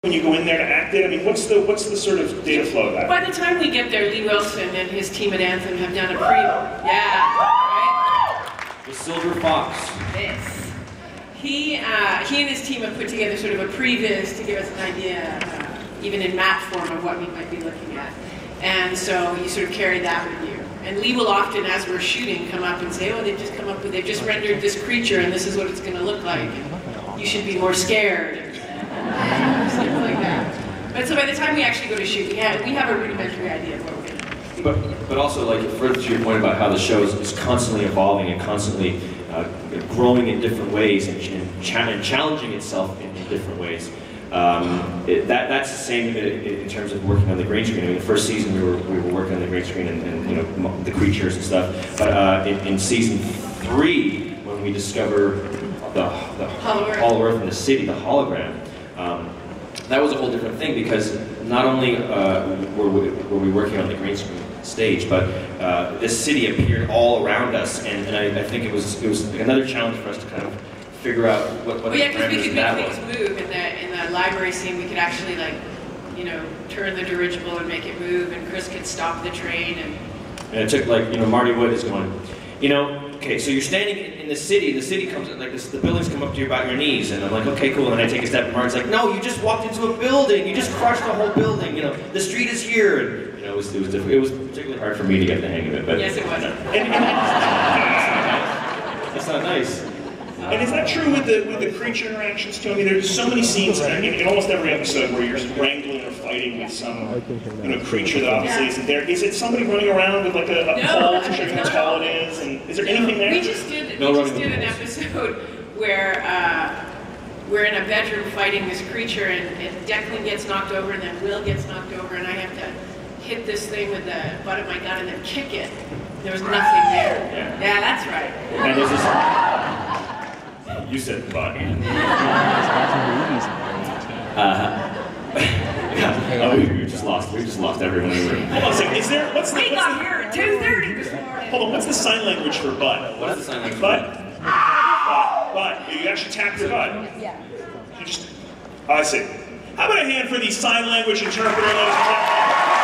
when you go in there to act it? I mean, what's the sort of data flow of that? By the time we get there, Lee Wilson and his team at Anthem have done a right? The Silver Fox. Yes. He and his team have put together sort of a previs to give us an idea, even in map form, of what we might be looking at. And so you sort of carry that with you. And Lee will often, as we're shooting, come up and say, oh, they've just rendered this creature and this is what it's going to look like. And you should be more scared. Stuff like that. But so by the time we actually go to shoot, we have a rudimentary idea of what we're going to do. But also, like, further to your point about how the show is constantly evolving and constantly growing in different ways and challenging itself in different ways. That's the same in terms of working on the green screen. I mean, the first season we were working on the green screen and you know, the creatures and stuff. But in season 3, when we discover the Hollow Earth in the city, the hologram, that was a whole different thing, because not only were we working on the green screen stage, but this city appeared all around us, and I think it was another challenge for us to kind of figure out what the parameters of that was. Because we could make things move in the library scene. We could actually, like, you know, turn the dirigible and make it move, and Chris could stop the train. And it took, like, you know, Marty Wood is going, you know, okay, so you're standing in the city comes, like, the buildings come up to you about your knees, and I'm like, okay, cool, and I take a step, and Marty's like, no, you just walked into a building, you just crushed the whole building, you know, the street is here, and, you know, it was difficult. It was particularly hard for me to get the hang of it, but... Yes, it was. It's not nice. And is that true with the creature interactions too? I mean, there's so many scenes in almost every episode where you're wrangling or fighting with some creature that obviously isn't there. Is it somebody running around with like a pole to show you how tall it is? And is there anything there? We just did an episode where we're in a bedroom fighting this creature, and Declan gets knocked over, and then Will gets knocked over, and I have to hit this thing with the butt of my gun and then kick it. There was nothing there. Yeah, that's right. And there's this... You said butt. We just lost everyone in the room. Hold on a second. Is there We got here at 2:30 this morning. Hold on. What's the sign language for butt? What is the sign language for butt? Butt. You actually tap your butt. Yeah. You just. I see. How about a hand for the sign language interpreter, ladies and gentlemen?